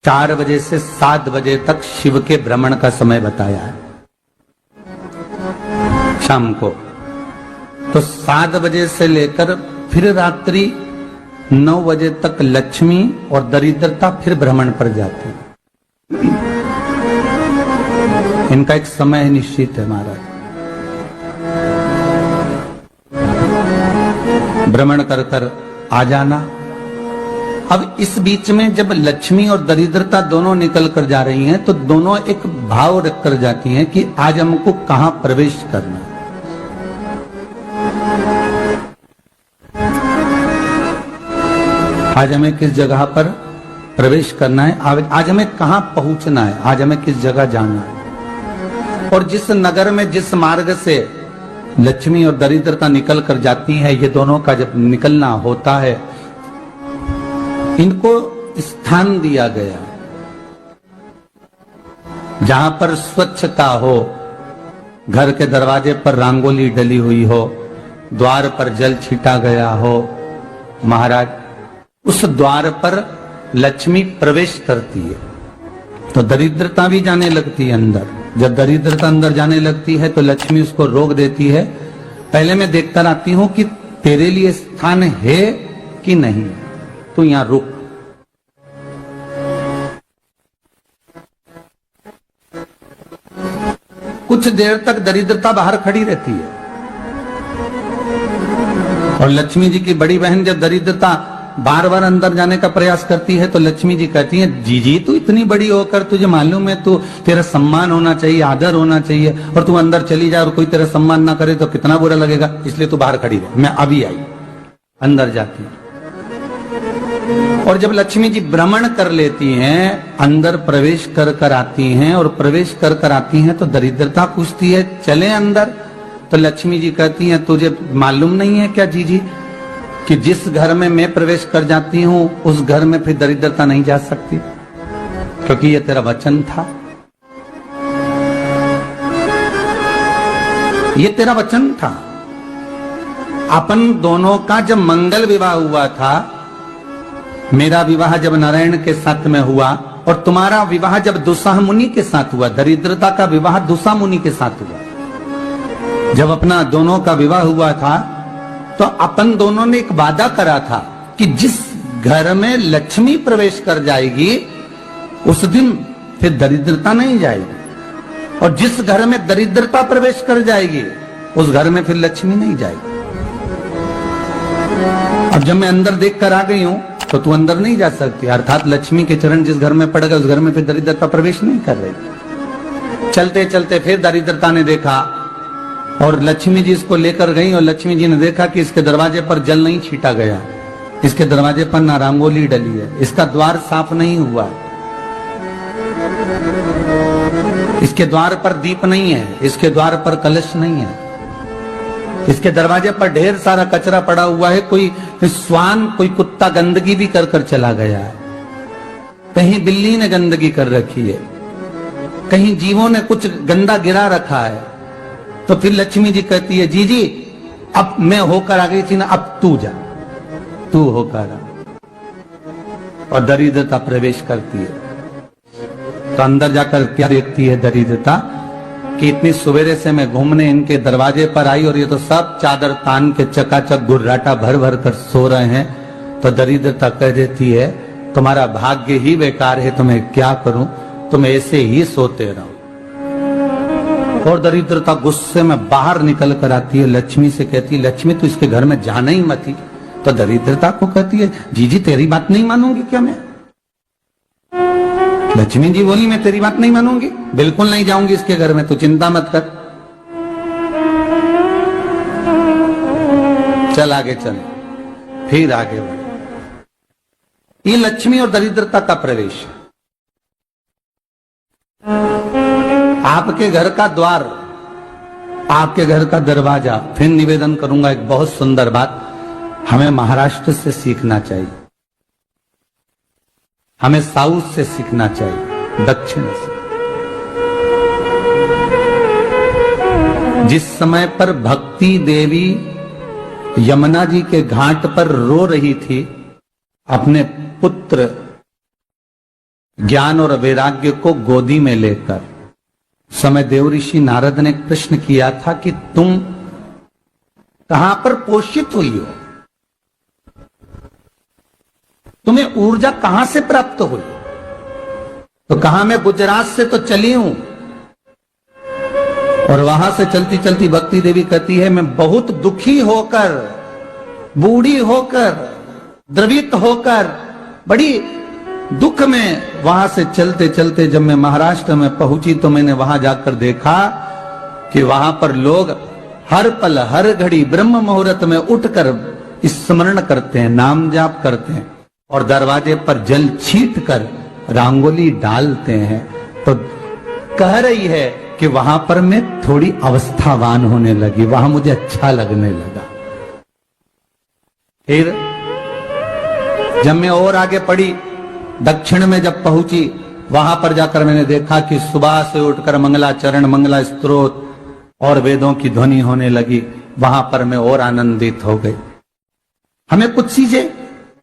4 बजे से 7 बजे तक शिव के भ्रमण का समय बताया है शाम को। तो 7 बजे से लेकर फिर रात्रि 9 बजे तक लक्ष्मी और दरिद्रता फिर भ्रमण पर जाती है। इनका एक समय निश्चित है महाराज। भ्रमण कर कर आ जाना। अब इस बीच में जब लक्ष्मी और दरिद्रता दोनों निकल कर जा रही हैं तो दोनों एक भाव रख कर जाती हैं कि आज हमको कहां प्रवेश करना है। आज हमें किस जगह पर प्रवेश करना है, आज हमें कहां पहुंचना है, आज हमें किस जगह जाना है। और जिस नगर में जिस मार्ग से लक्ष्मी और दरिद्रता निकल कर जाती है, ये दोनों का जब निकलना होता है, इनको स्थान दिया गया जहां पर स्वच्छता हो, घर के दरवाजे पर रंगोली डली हुई हो, द्वार पर जल छीटा गया हो। महाराज उस द्वार पर लक्ष्मी प्रवेश करती है तो दरिद्रता भी जाने लगती है अंदर। जब दरिद्रता अंदर जाने लगती है तो लक्ष्मी उसको रोक देती है, पहले मैं देखकर आती हूं कि तेरे लिए स्थान है कि नहीं, तू यहां रुक। कुछ देर तक दरिद्रता बाहर खड़ी रहती है और लक्ष्मी जी की बड़ी बहन जब दरिद्रता बार बार अंदर जाने का प्रयास करती है तो लक्ष्मी जी कहती हैं, जीजी तू इतनी बड़ी होकर तुझे मालूम है तू तेरा सम्मान होना चाहिए, आदर होना चाहिए, और तू अंदर चली जा और कोई तेरा सम्मान ना करे तो कितना बुरा लगेगा, इसलिए तू बाहर खड़ी रहे, मैं अभी आई। अंदर जाती है और जब लक्ष्मी जी भ्रमण कर लेती हैं, अंदर प्रवेश कर कर आती हैं और प्रवेश कर कर आती हैं तो दरिद्रता पूछती है चले अंदर। तो लक्ष्मी जी कहती हैं, तुझे मालूम नहीं है क्या जीजी कि जिस घर में मैं प्रवेश कर जाती हूं उस घर में फिर दरिद्रता नहीं जा सकती, क्योंकि ये तेरा वचन था, ये तेरा वचन था। अपन दोनों का जब मंगल विवाह हुआ था, मेरा विवाह जब नारायण के साथ में हुआ और तुम्हारा विवाह जब दुस्साह मुनि के साथ हुआ, दरिद्रता का विवाह दुस्साह मुनि के साथ हुआ। जब अपना दोनों का विवाह हुआ था तो अपन दोनों ने एक वादा करा था कि जिस घर में लक्ष्मी प्रवेश कर जाएगी उस दिन फिर दरिद्रता नहीं जाएगी, और जिस घर में दरिद्रता प्रवेश कर जाएगी उस घर में फिर लक्ष्मी नहीं जाएगी। अब जब मैं अंदर देख कर आ गई हूं तो तू अंदर नहीं जा सकती, अर्थात लक्ष्मी के चरण जिस घर में पड़ गए उस घर में फिर दरिद्रता प्रवेश नहीं कर रही। चलते चलते फिर दरिद्रता ने देखा और लक्ष्मी जी इसको लेकर गई और लक्ष्मी जी ने देखा कि इसके दरवाजे पर जल नहीं छीटा गया, इसके दरवाजे पर ना रंगोली डली है, इसका द्वार साफ नहीं हुआ, इसके द्वार पर दीप नहीं है, इसके द्वार पर कलश नहीं है, इसके दरवाजे पर ढेर सारा कचरा पड़ा हुआ है, कोई स्वान कोई कुत्ता गंदगी भी कर कर चला गया है, कहीं बिल्ली ने गंदगी कर रखी है, कहीं जीवों ने कुछ गंदा गिरा रखा है। तो फिर लक्ष्मी जी कहती है, जी जी अब मैं होकर आ गई थी ना, अब तू जा, तू होकर आ। और दरिद्रता प्रवेश करती है तो अंदर जाकर क्या देखती है दरिद्रता कि इतनी सवेरे से मैं घूमने इनके दरवाजे पर आई और ये तो सब चादर तान के चकाचक गुर्राटा भर भर कर सो रहे हैं। तो दरिद्रता कह देती है, तुम्हारा भाग्य ही बेकार है, तुम्हें क्या करूं, तुम ऐसे ही सोते रहो। और दरिद्रता गुस्से में बाहर निकल कर आती है, लक्ष्मी से कहती है, लक्ष्मी तू इसके घर में जाना ही मत ही। तो दरिद्रता को कहती है, जीजी तेरी बात नहीं मानूंगी क्या मैं? लक्ष्मी जी बोली, मैं तेरी बात नहीं मानूंगी, बिल्कुल नहीं जाऊंगी इसके घर में, तू चिंता मत कर, चल आगे चल। फिर आगे बढ़े। ये लक्ष्मी और दरिद्रता का प्रवेश है। आपके घर का द्वार, आपके घर का दरवाजा। फिर निवेदन करूंगा एक बहुत सुंदर बात, हमें महाराष्ट्र से सीखना चाहिए, हमें साउथ से सीखना चाहिए, दक्षिण से। जिस समय पर भक्ति देवी यमुना जी के घाट पर रो रही थी अपने पुत्र ज्ञान और वैराग्य को गोदी में लेकर समय देव ऋषि नारद ने प्रश्न किया था कि तुम कहां पर पोषित हुई हो, तुम्हें ऊर्जा कहां से प्राप्त हुई? तो कहा मैं गुजरात से तो चली हूं। और वहां से चलती चलती भक्ति देवी कहती है मैं बहुत दुखी होकर, बूढ़ी होकर, द्रवित होकर, बड़ी दुख में वहां से चलते चलते जब मैं महाराष्ट्र में पहुंची तो मैंने वहां जाकर देखा कि वहां पर लोग हर पल हर घड़ी ब्रह्म मुहूर्त में उठकर स्मरण करते हैं, नाम जाप करते हैं और दरवाजे पर जल छीट कर रंगोली डालते हैं। तो कह रही है कि वहां पर मैं थोड़ी अवस्थावान होने लगी, वहां मुझे अच्छा लगने लगा। फिर जब मैं और आगे पढ़ी, दक्षिण में जब पहुंची, वहां पर जाकर मैंने देखा कि सुबह से उठकर मंगलाचरण, मंगला स्तोत्र और वेदों की ध्वनि होने लगी। वहां पर मैं और आनंदित हो गई। हमें कुछ चीजें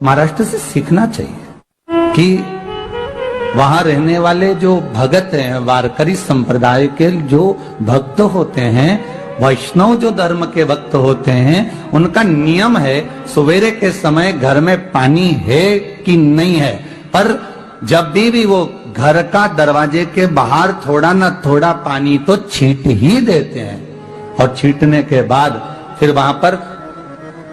महाराष्ट्र से सीखना चाहिए कि वहां रहने वाले जो भगत हैं, वारकरी संप्रदाय के जो भक्त होते हैं, वैष्णव जो धर्म के भक्त होते हैं, उनका नियम है सवेरे के समय घर में पानी है कि नहीं है, पर जब भी वो घर का दरवाजे के बाहर थोड़ा ना थोड़ा पानी तो छींट ही देते हैं। और छींटने के बाद फिर वहां पर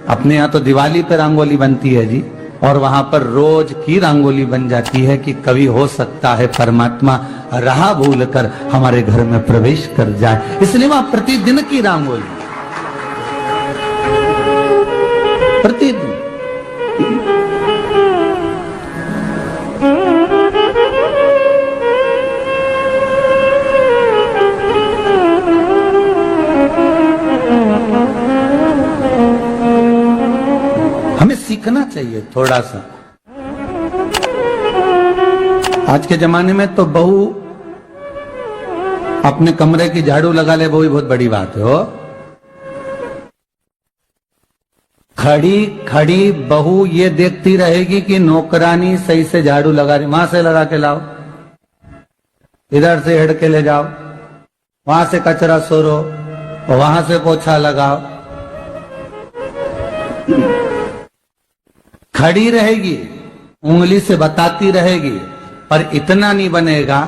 अपने यहाँ तो दिवाली पे रंगोली बनती है जी, और वहां पर रोज की रंगोली बन जाती है कि कभी हो सकता है परमात्मा राह भूल कर हमारे घर में प्रवेश कर जाए, इसलिए वहां प्रतिदिन की रंगोली, प्रतिदिन। हमें सीखना चाहिए थोड़ा सा। आज के जमाने में तो बहू अपने कमरे की झाड़ू लगा ले, वो भी बहुत बड़ी बात है। हो खड़ी खड़ी बहू ये देखती रहेगी कि नौकरानी सही से झाड़ू लगा रही, वहां से लगा के लाओ, इधर से हेड़ के ले जाओ, वहां से कचरा सोरो, वहां से पोछा लगाओ। खड़ी रहेगी, उंगली से बताती रहेगी, पर इतना नहीं बनेगा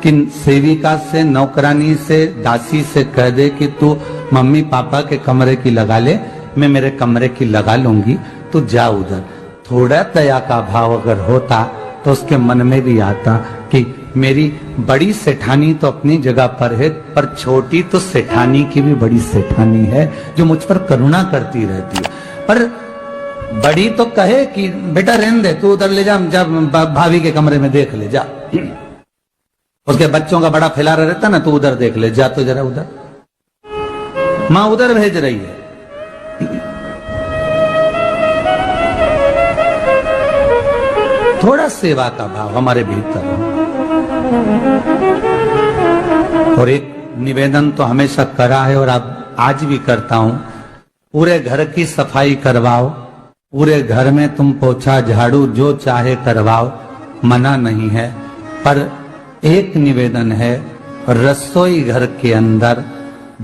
कि सेविका से, नौकरानी से, दासी से कह दे कि तू मम्मी पापा के कमरे की लगा ले, मैं मेरे कमरे की लगा लूंगी, तू जा उधर। थोड़ा दया का भाव अगर होता तो उसके मन में भी आता कि मेरी बड़ी सेठानी तो अपनी जगह पर है, पर छोटी तो सेठानी की भी बड़ी सेठानी है जो मुझ पर करुणा करती रहती है। पर बड़ी तो कहे कि बेटा रहने दे, तू उधर ले जा, जब भाभी के कमरे में देख ले जा। उसके बच्चों का बड़ा फैलारा रहता ना, तू उधर देख ले जा, तो जरा उधर, मां उधर भेज रही है। थोड़ा सेवा का भाव हमारे भीतर हो। और एक निवेदन तो हमेशा करा है और अब आज भी करता हूं, पूरे घर की सफाई करवाओ, पूरे घर में तुम पोछा झाड़ू जो चाहे करवाओ, मना नहीं है। पर एक निवेदन है, रसोई घर के अंदर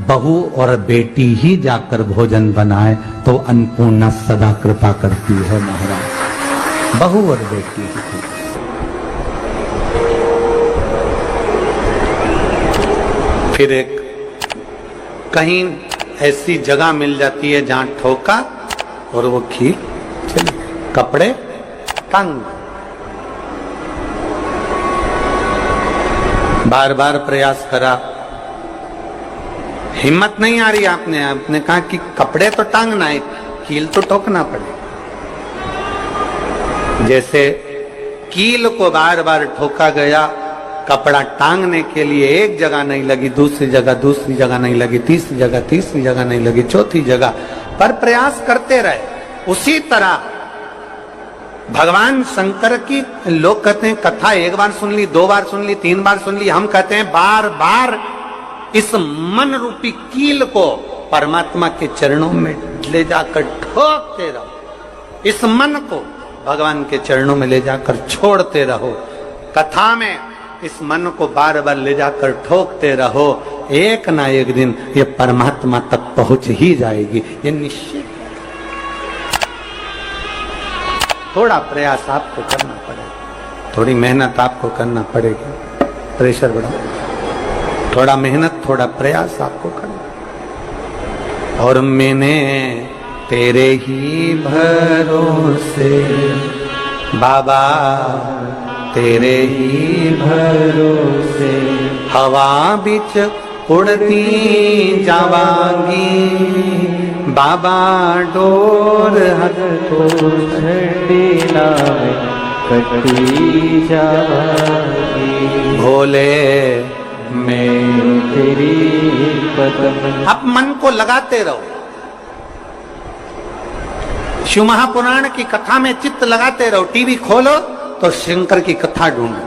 बहू और बेटी ही जाकर भोजन बनाए तो अन्नपूर्णा सदा कृपा करती है महाराज। बहू और बेटी ही। फिर एक कहीं ऐसी जगह मिल जाती है जहां ठोका और वो खीर चली, कपड़े तंग, बार बार प्रयास करा, हिम्मत नहीं आ रही। आपने कहा कि कपड़े तो टांगना है, कील तो ठोकना पड़े। जैसे कील को बार बार ठोका गया, कपड़ा टांगने के लिए एक जगह नहीं लगी, दूसरी जगह नहीं लगी, तीसरी जगह नहीं लगी, चौथी जगह पर प्रयास करते रहे। उसी तरह भगवान शंकर की लोग कहते हैं कथा एक बार सुन ली, 2 बार सुन ली, 3 बार सुन ली, हम कहते हैं बार बार इस मन रूपी कील को परमात्मा के चरणों में ले जाकर ठोकते रहो। इस मन को भगवान के चरणों में ले जाकर छोड़ते रहो। कथा में इस मन को बार बार ले जाकर ठोकते रहो, एक ना एक दिन ये परमात्मा तक पहुंच ही जाएगी, ये निश्चित। थोड़ा प्रयास आपको करना पड़ेगा, थोड़ी मेहनत आपको करना पड़ेगी, प्रेशर बढ़ाओ, थोड़ा मेहनत थोड़ा प्रयास आपको करना। और मैंने तेरे ही भरोसे बाबा, तेरे ही भरोसे हवा बिच उड़ती जावांगी बाबा, डोर हथ तो छड़ीला कटी जावांगी भोले मैं तेरी कदम। अब मन को लगाते रहो, शिव महापुराण की कथा में चित्त लगाते रहो। टीवी खोलो तो शंकर की कथा ढूंढो,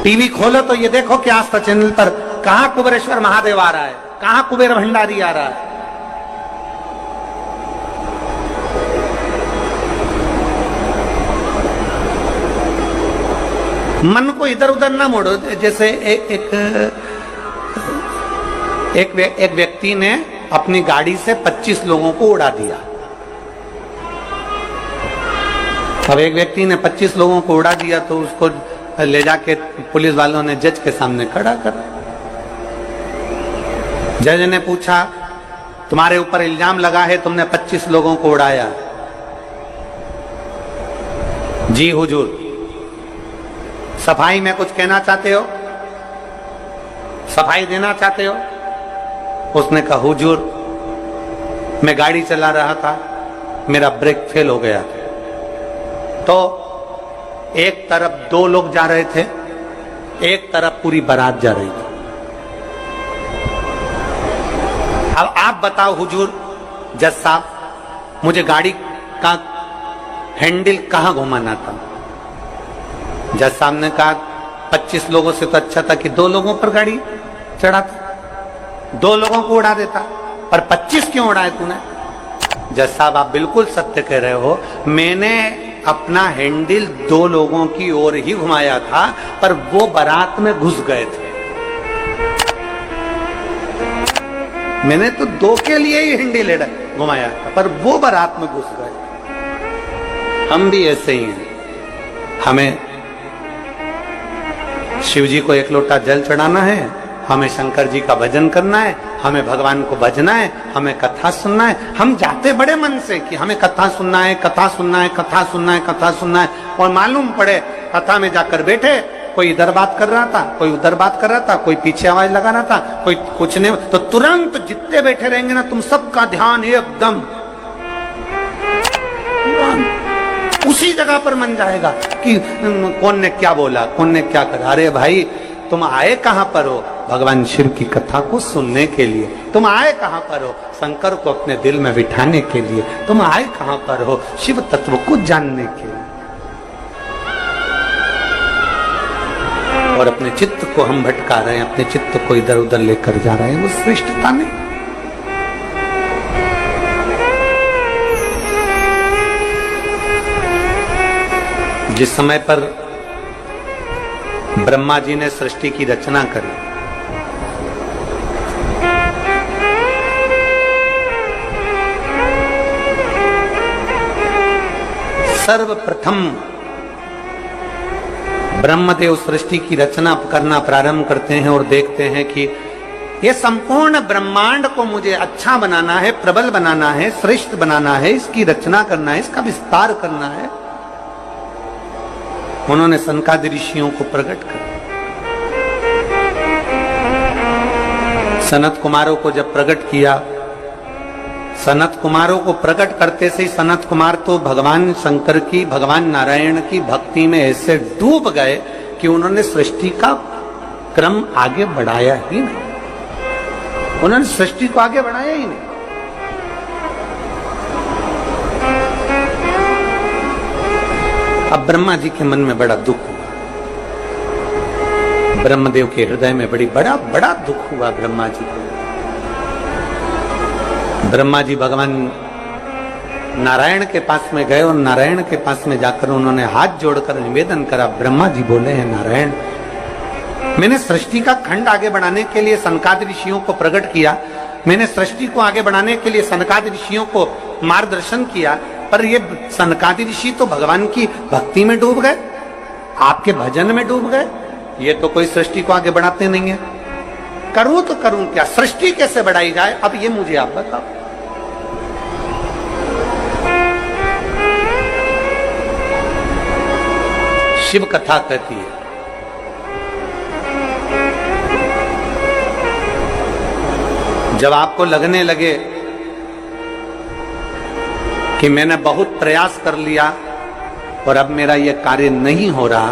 टीवी खोलो तो ये देखो कि आस्था चैनल पर कहां कुबेरेश्वर महादेव आ रहा है, कहां कुबेर भंडारी आ रहा है। मन को इधर उधर ना मोड़ो। जैसे एक व्यक्ति ने अपनी गाड़ी से 25 लोगों को उड़ा दिया। अब एक व्यक्ति ने 25 लोगों को उड़ा दिया तो उसको ले जाके पुलिस वालों ने जज के सामने खड़ा कर। जज ने पूछा, तुम्हारे ऊपर इल्जाम लगा है तुमने 25 लोगों को उड़ाया। जी हुजूर। सफाई में कुछ कहना चाहते हो, सफाई देना चाहते हो? उसने कहा, हुजूर मैं गाड़ी चला रहा था, मेरा ब्रेक फेल हो गया, तो एक तरफ 2 लोग जा रहे थे, एक तरफ पूरी बारात जा रही थी। अब आप बताओ हुजूर, जज साहब, मुझे गाड़ी का हैंडल कहां घुमाना था? जज साहब ने कहा, 25 लोगों से तो अच्छा था कि 2 लोगों पर गाड़ी चढ़ाता, 2 लोगों को उड़ा देता, पर 25 क्यों उड़ाए तूने? जज साहब आप बिल्कुल सत्य कह रहे हो, मैंने अपना हैंडल 2 लोगों की ओर ही घुमाया था, पर वो बारात में घुस गए थे। मैंने तो 2 के लिए ही हैंडल घुमाया था, पर वो बारात में घुस गए। हम भी ऐसे ही हैं। हमें शिव जी को 1 लोटा जल चढ़ाना है, हमें शंकर जी का भजन करना है, हमें भगवान को भजना है, हमें कथा सुनना है। हम जाते बड़े मन से कि हमें कथा सुनना है, कथा सुनना है, कथा सुनना है, कथा सुनना है, और मालूम पड़े कथा में जाकर बैठे, कोई इधर बात कर रहा था, कोई उधर बात कर रहा था, कोई पीछे आवाज लगा रहा था, कोई कुछ नहीं, तो तुरंत जितने बैठे रहेंगे ना, तुम सबका ध्यान एकदम उसी जगह पर मन जाएगा कि कौन ने क्या बोला, कौन ने क्या करा। अरे भाई, तुम आए कहां पर हो? भगवान शिव की कथा को सुनने के लिए। तुम आए कहां पर हो? शंकर को अपने दिल में बिठाने के लिए। तुम आए कहां पर हो? शिव तत्व को जानने के लिए। और अपने चित्त को हम भटका रहे हैं, अपने चित्त को इधर उधर लेकर जा रहे हैं, वो श्रेष्ठता नहीं। जिस समय पर ब्रह्मा जी ने सृष्टि की रचना करी, सर्वप्रथम ब्रह्मदेव सृष्टि की रचना करना प्रारंभ करते हैं और देखते हैं कि ये संपूर्ण ब्रह्मांड को मुझे अच्छा बनाना है, प्रबल बनाना है, श्रेष्ठ बनाना है, इसकी रचना करना है, इसका विस्तार करना है। उन्होंने सनकादि ऋषियों को प्रकट कर, सनत कुमारों को जब प्रकट किया, सनत कुमारों को प्रकट करते से ही सनत कुमार तो भगवान शंकर की, भगवान नारायण की भक्ति में ऐसे डूब गए कि उन्होंने सृष्टि का क्रम आगे बढ़ाया ही नहीं। उन्होंने सृष्टि को आगे बढ़ाया ही नहीं। अब ब्रह्मा जी के मन में बड़ा दुख हुआ, ब्रह्मदेव के हृदय में बड़ा दुख हुआ ब्रह्मा जी को। ब्रह्मा जी भगवान नारायण के पास में गए और नारायण के पास में जाकर उन्होंने हाथ जोड़कर निवेदन करा। ब्रह्मा जी बोले हैं, नारायण, मैंने सृष्टि का खंड आगे बढ़ाने के लिए सनकादि ऋषियों को प्रकट किया, मैंने सृष्टि को आगे बढ़ाने के लिए सनकादि ऋषियों को मार्गदर्शन किया, पर ये सनकादि ऋषि तो भगवान की भक्ति में डूब गए, आपके भजन में डूब गए, ये तो कोई सृष्टि को आगे बढ़ाते नहीं है। करूं तो करूं क्या, सृष्टि कैसे बढ़ाई जाए, अब ये मुझे आप बताओ। शिव कथा कहती है, जब आपको लगने लगे कि मैंने बहुत प्रयास कर लिया और अब मेरा यह कार्य नहीं हो रहा,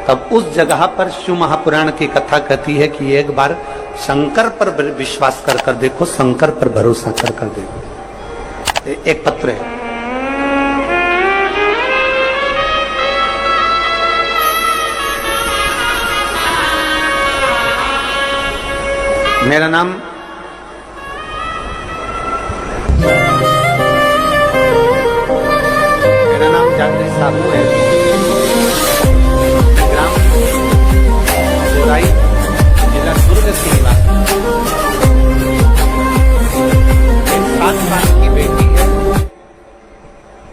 तब उस जगह पर शिव महापुराण की कथा कहती है कि एक बार शंकर पर विश्वास कर देखो, शंकर पर भरोसा कर देखो। एक पत्र है, मेरा नाम जागृत साहू है, ग्राम बोराई, जिला दुर्ग से निवासी। 7 साल की बेटी है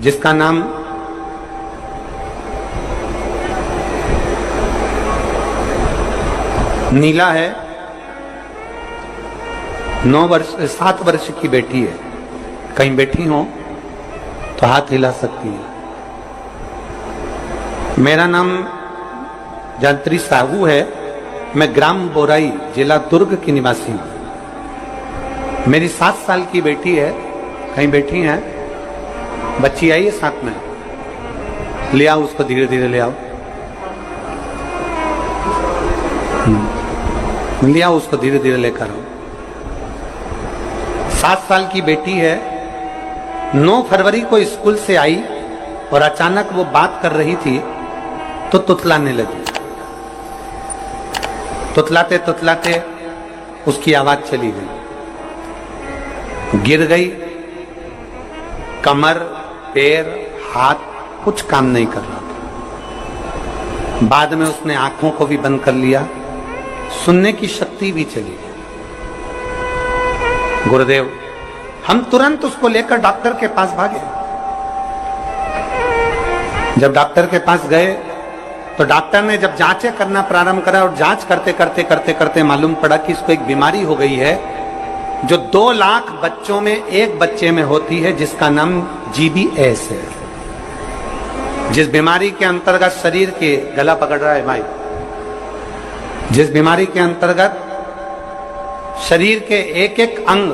जिसका नाम नीला है। 7 वर्ष की बेटी है। कहीं बैठी हो तो हाथ हिला सकती है। मेरा नाम जागृत साहू है, मैं ग्राम बोराई, जिला दुर्ग की निवासी हूं। मेरी 7 साल की बेटी है, कहीं बैठी है, बच्ची आई है साथ में, ले आओ उसको, धीरे धीरे ले आओ, ले आओ उसको, धीरे धीरे लेकर आओ। 7 साल की बेटी है, 9 फरवरी को स्कूल से आई और अचानक वो बात कर रही थी तो तुतलाने लगी। तुतलाते तुतलाते उसकी आवाज चली गई, गिर गई, कमर, पैर, हाथ कुछ काम नहीं कर रहा था। बाद में उसने आंखों को भी बंद कर लिया, सुनने की शक्ति भी चली गई। गुरुदेव, हम तुरंत उसको लेकर डॉक्टर के पास भागे। जब डॉक्टर के पास गए तो डॉक्टर ने जब जांचें करना प्रारंभ करा और जांच करते करते करते करते मालूम पड़ा कि इसको एक बीमारी हो गई है जो 2 लाख बच्चों में एक बच्चे में होती है, जिसका नाम GBS है। जिस बीमारी के अंतर्गत शरीर के, गला पकड़ रहा है भाई, जिस बीमारी के अंतर्गत शरीर के एक एक अंग